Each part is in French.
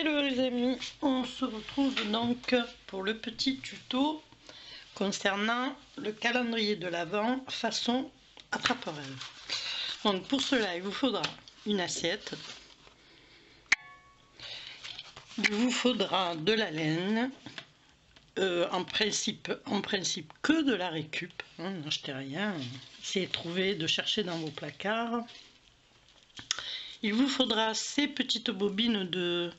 Hello les amis, on se retrouve donc pour le petit tuto concernant le calendrier de l'Avent façon attrape-rêve. Donc pour cela il vous faudra une assiette, il vous faudra de la laine, en principe que de la récup, n'achetez rien, essayez de chercher dans vos placards. Il vous faudra ces petites bobines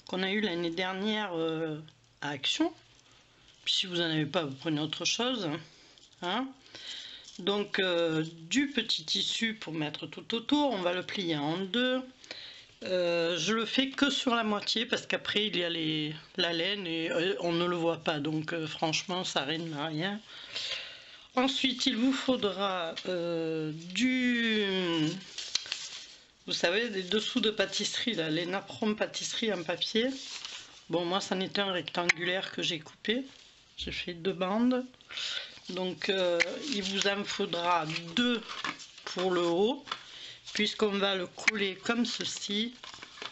qu'on a eu l'année dernière à Action. Puis si vous n'en avez pas, vous prenez autre chose. Hein. Donc du petit tissu pour mettre tout autour, on va le plier en deux. Je le fais que sur la moitié parce qu'après il y a la laine et on ne le voit pas. Donc franchement ça rime à rien. Ensuite il vous faudra vous savez, des dessous de pâtisserie, là, les napperons pâtisserie en papier. Bon, moi, c'en était un rectangulaire que j'ai coupé. J'ai fait 2 bandes. Donc, il vous en faudra 2 pour le haut, puisqu'on va le couler comme ceci,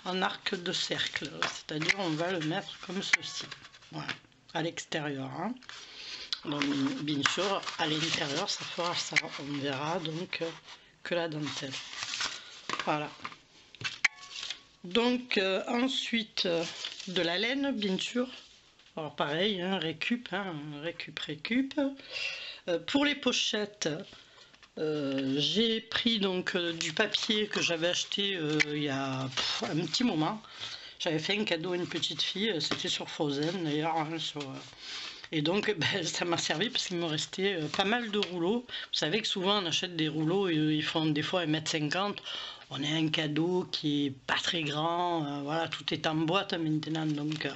en arc de cercle. C'est-à-dire, on va le mettre comme ceci. Voilà, à l'extérieur. Hein. Donc, bien sûr, à l'intérieur, ça fera ça. On verra donc que la dentelle. Voilà. Donc ensuite de la laine bien sûr. Alors pareil, hein, récup. Pour les pochettes, j'ai pris donc du papier que j'avais acheté il y a un petit moment. J'avais fait un cadeau à une petite fille, c'était sur Frozen d'ailleurs. Hein, et donc ça m'a servi parce qu'il me restait pas mal de rouleaux. Vous savez que souvent on achète des rouleaux, ils font des fois 1,50 m. On a un cadeau qui est pas très grand, voilà, tout est en boîte maintenant, donc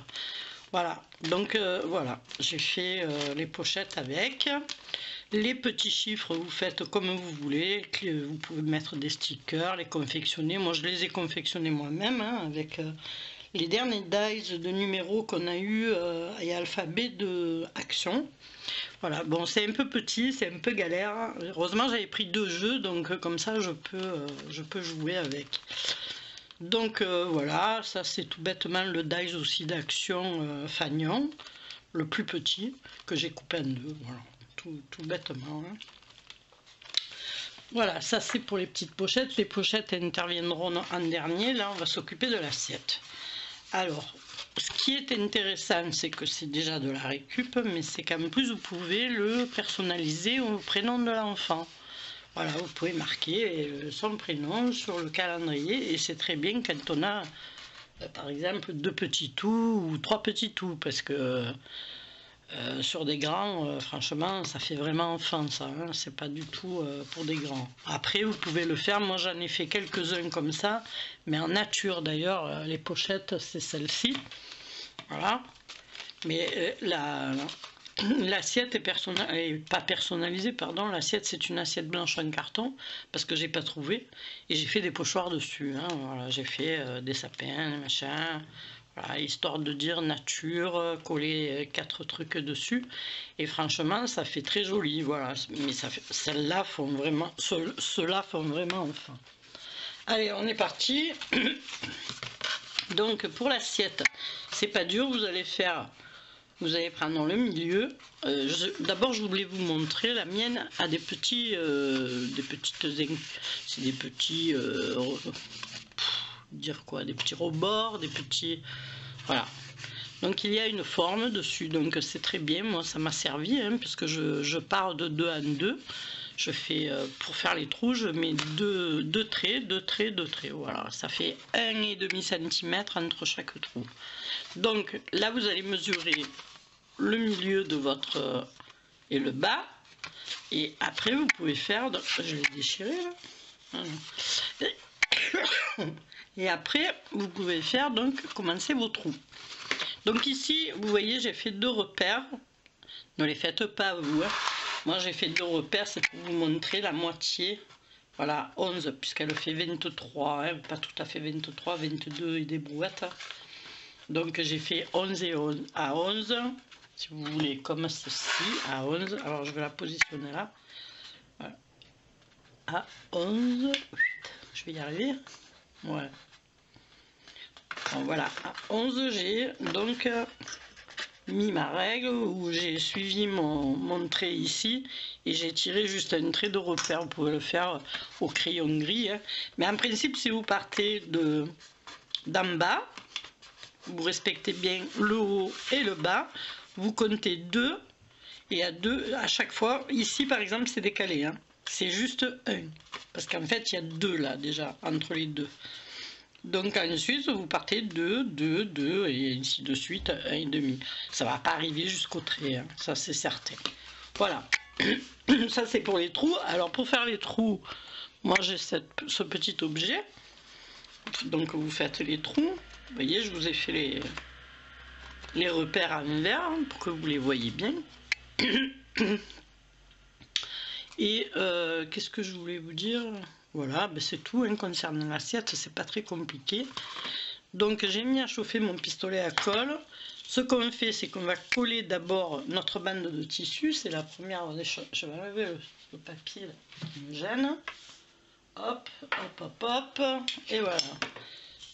voilà. Donc voilà, j'ai fait les pochettes avec. Les petits chiffres, vous faites comme vous voulez, vous pouvez mettre des stickers, les confectionner. Moi je les ai confectionnés moi-même hein, avec les derniers dies de numéros qu'on a eu et alphabet de Action. Voilà, bon c'est un peu petit, c'est un peu galère. Heureusement j'avais pris 2 jeux, donc comme ça je peux jouer avec. Donc voilà, ça c'est tout bêtement le dies aussi d'Action Fagnon, le plus petit, que j'ai coupé en 2, voilà, tout bêtement. Hein. Voilà, ça c'est pour les petites pochettes. Les pochettes interviendront en dernier, là on va s'occuper de l'assiette. Alors, ce qui est intéressant, c'est que c'est déjà de la récup, mais c'est qu'en plus vous pouvez le personnaliser au prénom de l'enfant. Voilà, vous pouvez marquer son prénom sur le calendrier, et c'est très bien quand on a, par exemple, 2 petits tout ou 3 petits tout, parce que sur des grands, franchement, ça fait vraiment enfant, ça, hein, c'est pas du tout pour des grands. Après, vous pouvez le faire, moi j'en ai fait quelques-uns comme ça, mais en nature d'ailleurs, les pochettes, c'est celle-ci, voilà. Mais l'assiette est pas personnalisée, pardon, l'assiette c'est une assiette blanche en carton, parce que j'ai pas trouvé, et j'ai fait des pochoirs dessus, hein, voilà, j'ai fait des sapins, des machins... Voilà, histoire de dire nature, coller 4 trucs dessus, et franchement ça fait très joli, voilà, mais celles-là font vraiment, ceux-là font vraiment enfin. Allez, on est parti. Donc pour l'assiette, c'est pas dur, vous allez prendre le milieu. D'abord je voulais vous montrer, la mienne a des petits, c'est des petits... dire quoi, des petits rebords, des petits, voilà, donc il y a une forme dessus, donc c'est très bien, moi ça m'a servi hein, parce que je pars de 2 en 2, je fais pour faire les trous, je mets deux traits, voilà, ça fait 1,5 cm entre chaque trou. Donc là vous allez mesurer le milieu de votre et le bas, et après vous pouvez faire, je l'ai déchiré là. Et après vous pouvez faire donc commencer vos trous. Donc ici vous voyez j'ai fait 2 repères, ne les faites pas vous hein. Moi j'ai fait 2 repères, c'est pour vous montrer la moitié, voilà, 11 puisqu'elle fait 23 hein, pas tout à fait 23, 22 et des brouettes. Donc j'ai fait 11 et 11 à 11 si vous voulez, comme ceci, à 11. Alors je vais la positionner là, voilà. À 11, je vais y arriver. Ouais. Bon, voilà, à 11 j'ai donc mis ma règle où j'ai suivi mon trait ici et j'ai tiré juste un trait de repère. Vous pouvez le faire au crayon gris, hein. Mais en principe, si vous partez d'en bas, vous respectez bien le haut et le bas, vous comptez 2 et à chaque fois, ici par exemple c'est décalé, hein. C'est juste 1 parce qu'en fait il y a 2 là déjà entre les deux. Donc ensuite vous partez 2, 2, 2 et ainsi de suite, 1,5. Ça va pas arriver jusqu'au trait, hein, ça c'est certain. Voilà, ça c'est pour les trous. Alors pour faire les trous, moi j'ai ce petit objet. Donc vous faites les trous. Vous voyez, je vous ai fait les repères à l'envers, hein, pour que vous les voyez bien. Et qu'est-ce que je voulais vous dire? Voilà, ben c'est tout, hein, concernant l'assiette, c'est pas très compliqué. Donc j'ai mis à chauffer mon pistolet à colle. Ce qu'on fait, c'est qu'on va coller d'abord notre bande de tissu. C'est la première des choses. Je vais enlever le papier là, qui me gêne. Hop, hop, hop, hop. Et voilà.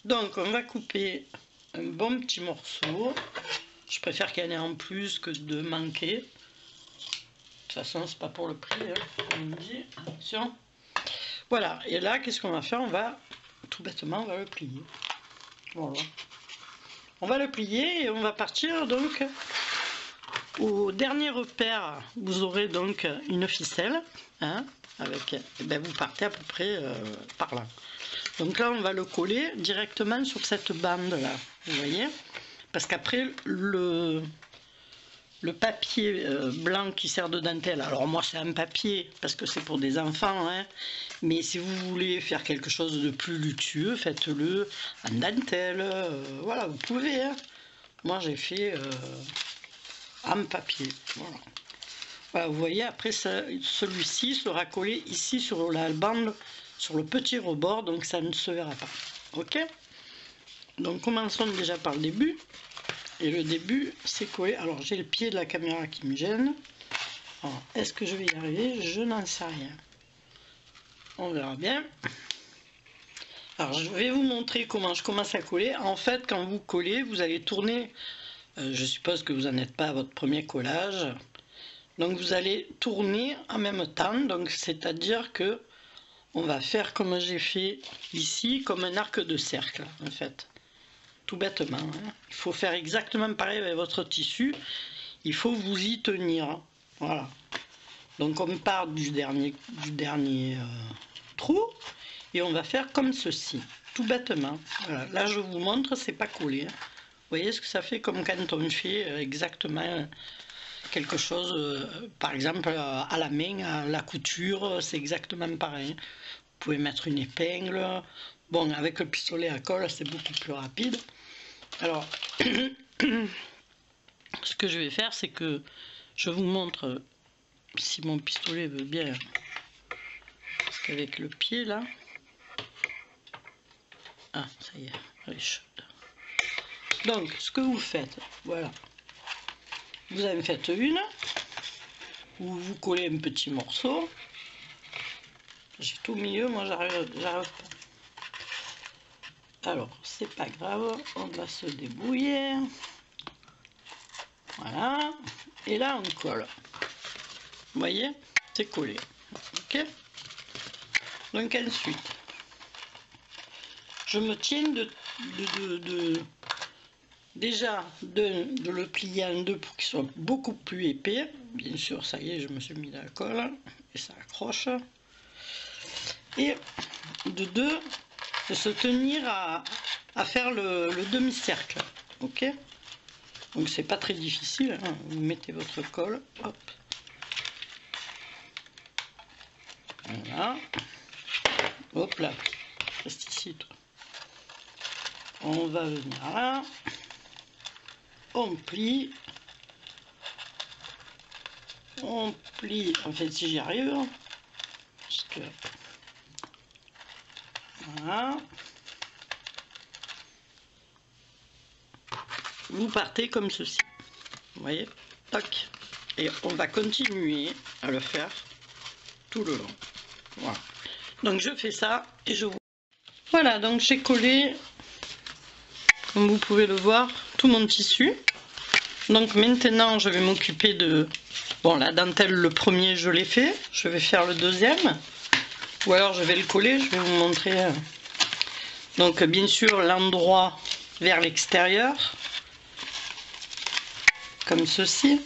Donc on va couper un bon petit morceau. Je préfère qu'il y en ait en plus que de manquer. De toute façon, c'est pas pour le prix, hein, comme on dit. Attention. Voilà, et là, qu'est-ce qu'on va faire? On va, tout bêtement, on va le plier. Voilà. On va le plier et on va partir donc au dernier repère. Vous aurez donc une ficelle, hein, avec, et ben vous partez à peu près par là. Donc là, on va le coller directement sur cette bande-là, vous voyez? Parce qu'après, le papier blanc qui sert de dentelle, alors moi c'est un papier parce que c'est pour des enfants, hein, mais si vous voulez faire quelque chose de plus luxueux, faites-le en dentelle, voilà, vous pouvez, hein. Moi j'ai fait en papier, voilà. Voilà, vous voyez, après celui-ci sera collé ici sur la bande, sur le petit rebord, donc ça ne se verra pas, ok? Donc commençons déjà par le début. Et le début, c'est collé. Alors, j'ai le pied de la caméra qui me gêne. Est-ce que je vais y arriver? Je n'en sais rien. On verra bien. Alors, je vais vous montrer comment je commence à coller. En fait, quand vous collez, vous allez tourner. Je suppose que vous n'en êtes pas à votre premier collage. Donc, vous allez tourner en même temps. Donc, c'est-à-dire que on va faire comme j'ai fait ici, comme un arc de cercle, en fait. Tout bêtement, hein. Il faut faire exactement pareil avec votre tissu, il faut vous y tenir, voilà. Donc on part du dernier trou et on va faire comme ceci, tout bêtement. Voilà. Là je vous montre, c'est pas collé, hein. Vous voyez ce que ça fait, comme quand on fait exactement quelque chose, par exemple à la main, à la couture, c'est exactement pareil. Vous pouvez mettre une épingle. Bon, avec le pistolet à colle, c'est beaucoup plus rapide. Alors, ce que je vais faire, c'est que je vous montre, si mon pistolet veut bien, parce qu'avec le pied là, ah ça y est, elle est chaude. Donc, ce que vous faites, voilà, vous en faites une, où vous collez un petit morceau. J'ai tout au milieu, moi j'arrive pas. Alors, c'est pas grave, on va se débrouiller. Voilà. Et là, on colle. Vous voyez, c'est collé. Ok. Donc ensuite, je me tiens déjà de le plier en deux pour qu'il soit beaucoup plus épais. Bien sûr, ça y est, je me suis mis la colle et ça accroche. Et de deux, de se tenir à faire le demi-cercle, ok? Donc c'est pas très difficile, hein. Vous mettez votre colle, hop, voilà, hop là, reste ici toi. On va venir là, on plie, en fait si j'y arrive, parce que voilà. Vous partez comme ceci, vous voyez, tac, et on va continuer à le faire tout le long. Voilà. Donc je fais ça et je vous... Voilà, donc j'ai collé comme vous pouvez le voir, tout mon tissu. Donc maintenant, je vais m'occuper de... Bon, la dentelle, le premier, je l'ai fait. Je vais faire le deuxième. Ou alors, je vais le coller, je vais vous montrer. Donc, bien sûr, l'endroit vers l'extérieur. Comme ceci.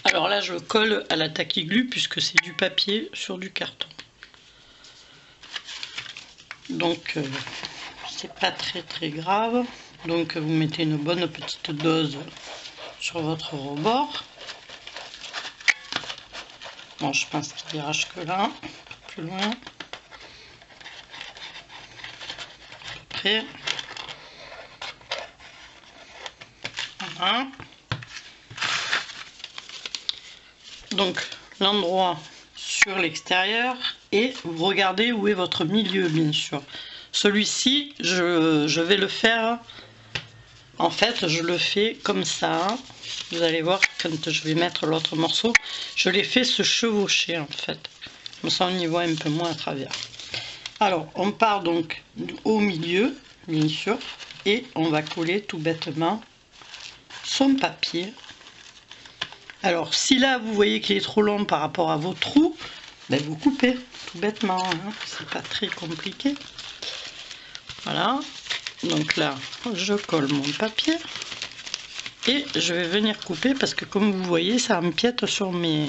Alors là, je colle à la taquiglu puisque c'est du papier sur du carton. Donc, c'est pas très grave. Donc, vous mettez une bonne petite dose sur votre rebord. Bon, je pense qu'il ira jusque là, un peu plus loin. Après. Voilà. Donc, l'endroit sur l'extérieur et vous regardez où est votre milieu, bien sûr. Celui-ci, je vais le faire, en fait, je le fais comme ça. Vous allez voir, quand je vais mettre l'autre morceau, je l'ai fait se chevaucher, en fait. Comme ça, on y voit un peu moins à travers. Alors, on part donc au milieu, bien sûr, et on va coller tout bêtement son papier. Alors, si là, vous voyez qu'il est trop long par rapport à vos trous, ben vous coupez, tout bêtement, hein. C'est pas très compliqué. Voilà, donc là, je colle mon papier et je vais venir couper parce que comme vous voyez, ça empiète sur mes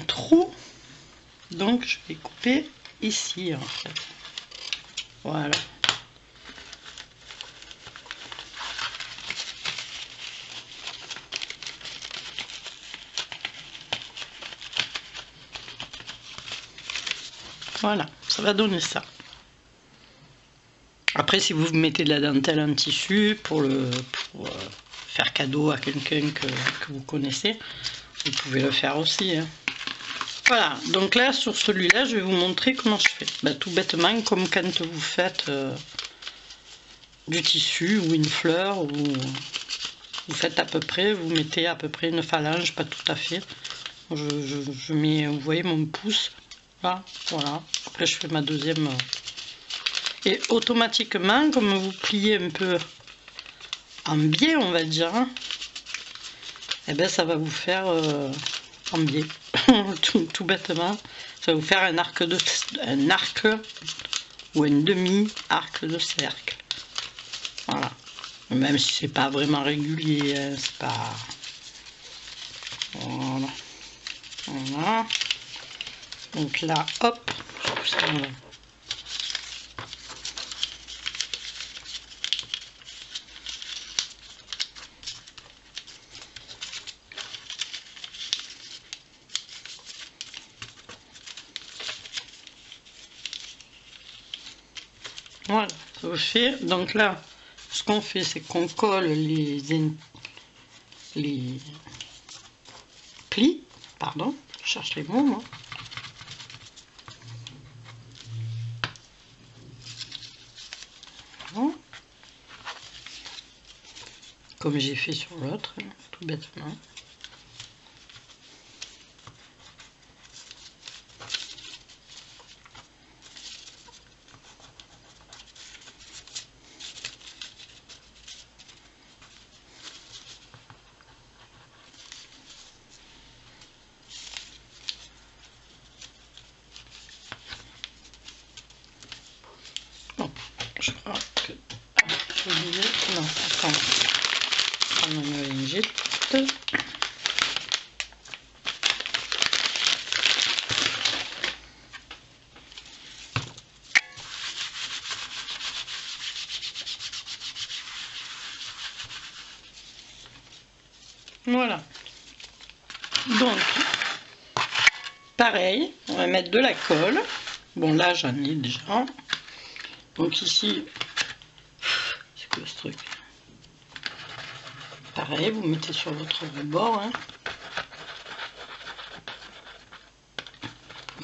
trous. Donc, je vais couper ici, en fait. Voilà. Voilà, ça va donner ça. Après, si vous mettez de la dentelle en tissu pour faire cadeau à quelqu'un que vous connaissez, vous pouvez le faire aussi. Hein. Voilà, donc là, sur celui-là, je vais vous montrer comment je fais. Ben, tout bêtement, comme quand vous faites du tissu ou une fleur, ou vous faites à peu près, vous mettez à peu près une phalange, pas tout à fait. Je mets, vous voyez mon pouce. Là, voilà. Après, je fais ma deuxième. Et automatiquement, comme vous pliez un peu en biais, on va dire, hein, et ben ça va vous faire en biais, tout bêtement. Ça va vous faire un arc ou un demi-arc de cercle. Voilà. Même si c'est pas vraiment régulier, hein, c'est pas. Voilà. Voilà. Donc là, hop, voilà, ça fait. Donc là, ce qu'on fait, c'est qu'on colle les plis, pardon, je cherche les mots, moi. Comme j'ai fait sur l'autre, tout bêtement. Bon, je crois que... Non, attends. On en a une jette. Voilà. Donc, pareil, on va mettre de la colle. Bon, là, j'en ai déjà. Donc ici, c'est quoi ce truc? Pareil, vous mettez sur votre rebord. Hein.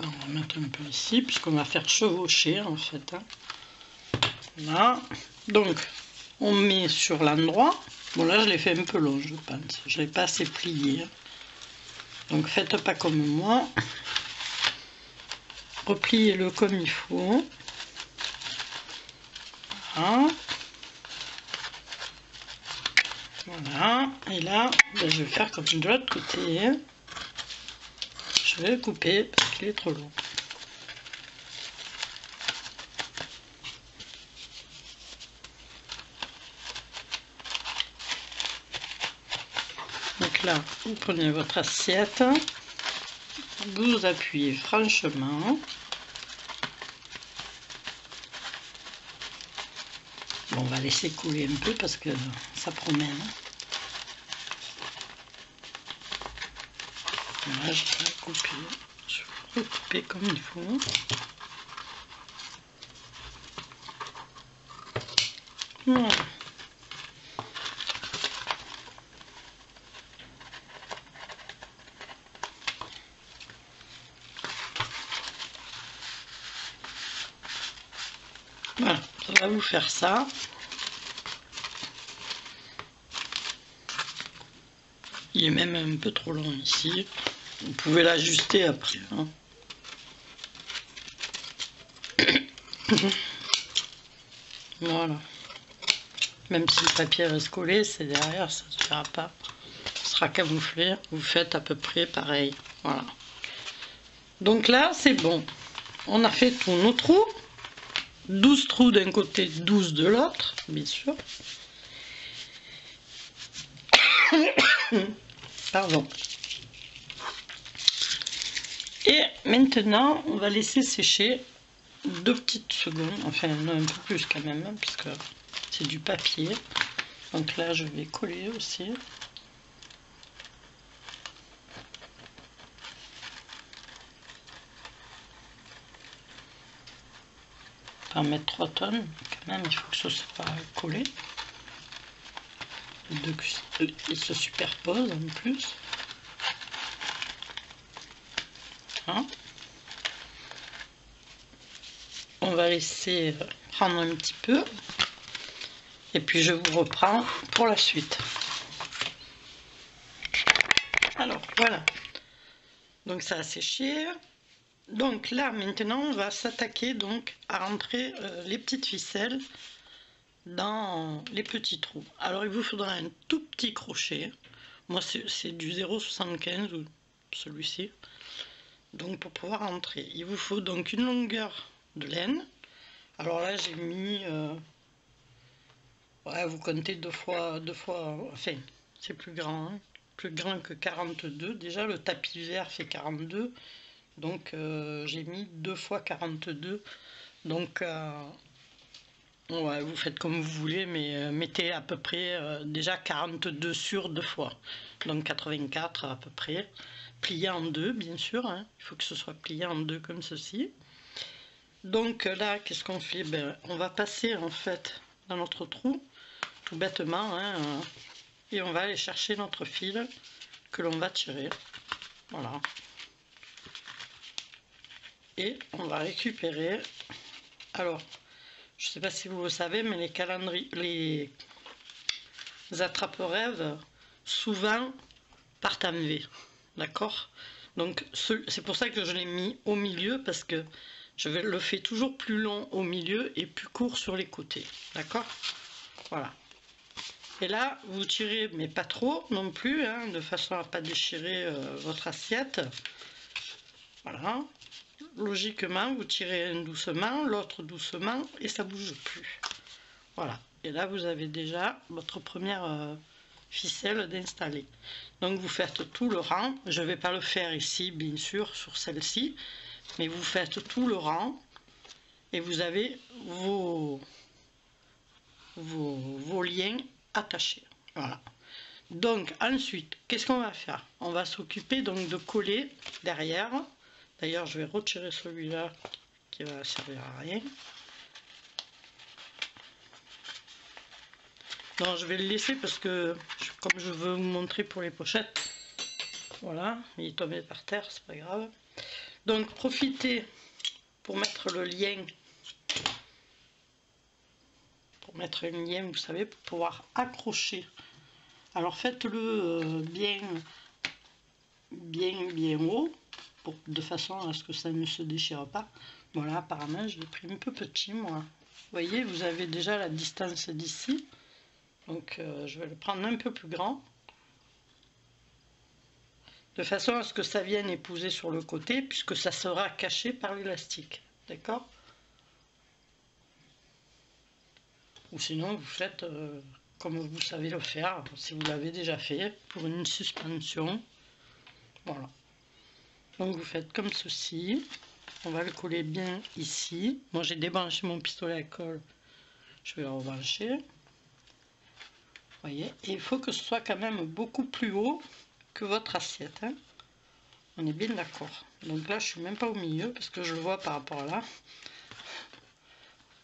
On va mettre un peu ici, puisqu'on va faire chevaucher, en fait. Hein. Là. Donc, on met sur l'endroit. Bon, là, je l'ai fait un peu long, je pense. Je ne l'ai pas assez plié. Donc, faites pas comme moi. repliez-le comme il faut. Voilà. Voilà. Et là, ben, je vais faire comme de l'autre côté. Je vais le couper parce qu'il est trop long. Donc là, vous prenez votre assiette, vous appuyez franchement. Bon, on va laisser couler un peu parce que ça promet. Hein. Là, je vais couper. Je vais recouper comme il faut. Voilà. Voilà, ça va vous faire ça. Il est même un peu trop long ici. Vous pouvez l'ajuster après. Hein. Voilà. Même si le papier reste collé, c'est derrière, ça ne se fera pas. Ce sera camouflé. Vous faites à peu près pareil. Voilà. Donc là, c'est bon. On a fait tous nos trous. 12 trous d'un côté, 12 de l'autre, bien sûr. Pardon. Et maintenant, on va laisser sécher 2 petites secondes. Enfin, non, un peu plus quand même, hein, puisque c'est du papier. Donc là, je vais coller aussi. Pas en mettre 3 tonnes, quand même, il faut que ce soit collé. Ils se superposent en plus. Hein. On va laisser prendre un petit peu. Et puis je vous reprends pour la suite. Alors voilà. Donc ça a séché. Donc là maintenant on va s'attaquer donc à rentrer les petites ficelles dans les petits trous. Alors il vous faudra un tout petit crochet. Moi c'est du 0,75 ou celui-ci. Donc pour pouvoir rentrer, il vous faut donc une longueur de laine. Alors là j'ai mis, ouais, vous comptez deux fois, enfin c'est plus grand, hein, plus grand que 42. Déjà le tapis vert fait 42, donc j'ai mis 2 fois 42. Donc ouais, vous faites comme vous voulez, mais mettez à peu près déjà 42 sur 2 fois, donc 84 à peu près. Plié en deux, bien sûr, hein. Il faut que ce soit plié en deux comme ceci. Donc là, qu'est-ce qu'on fait? Ben, on va passer en fait dans notre trou, tout bêtement, hein, et on va aller chercher notre fil que l'on va tirer. Voilà. Et on va récupérer. Alors, je ne sais pas si vous le savez, mais les calendriers, les attrape-rêves, souvent partent en V. D'accord? Donc c'est pour ça que je l'ai mis au milieu, parce que je le fais toujours plus long au milieu et plus court sur les côtés. D'accord? Voilà. Et là, vous tirez, mais pas trop non plus, hein, de façon à ne pas déchirer votre assiette. Voilà. Logiquement, vous tirez un doucement, l'autre doucement, et ça ne bouge plus. Voilà. Et là, vous avez déjà votre première ficelle d'installer. Donc vous faites tout le rang. Je ne vais pas le faire ici, bien sûr, sur celle-ci, mais vous faites tout le rang et vous avez vos liens attachés. Voilà. Donc ensuite, qu'est-ce qu'on va faire? On va s'occuper donc de coller derrière. D'ailleurs, je vais retirer celui-là qui va servir à rien. Non, je vais le laisser parce que, comme je veux vous montrer pour les pochettes, voilà, il est tombé par terre, c'est pas grave. Donc, profitez pour mettre le lien, pour mettre un lien, vous savez, pour pouvoir accrocher. Alors, faites-le bien haut, de façon à ce que ça ne se déchire pas. Voilà, apparemment je l'ai pris un peu petit moi. Vous voyez, vous avez déjà la distance d'ici. Donc je vais le prendre un peu plus grand. De façon à ce que ça vienne épouser sur le côté, puisque ça sera caché par l'élastique. D'accord? Ou sinon vous faites comme vous savez le faire, si vous l'avez déjà fait, pour une suspension. Voilà. Donc vous faites comme ceci. On va le coller bien ici. Moi j'ai débranché mon pistolet à colle. Je vais le rebrancher. Vous voyez, et il faut que ce soit quand même beaucoup plus haut que votre assiette. Hein. On est bien d'accord. Donc là je suis même pas au milieu parce que je le vois par rapport à là.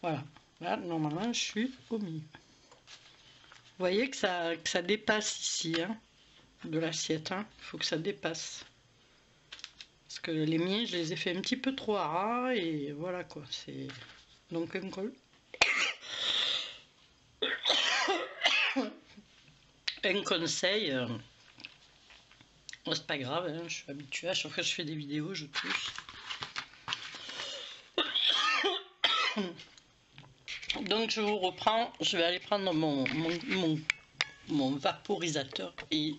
Voilà. Là normalement je suis au milieu. Vous voyez que ça dépasse ici, hein, de l'assiette. Hein. Il faut que ça dépasse. Parce que les miens, je les ai fait un petit peu trop ras et voilà quoi. C'est donc un col. Un conseil, c'est pas grave, hein, je suis habituée, à chaque fois que je fais des vidéos, je tousse. Donc je vous reprends, je vais aller prendre mon vaporisateur et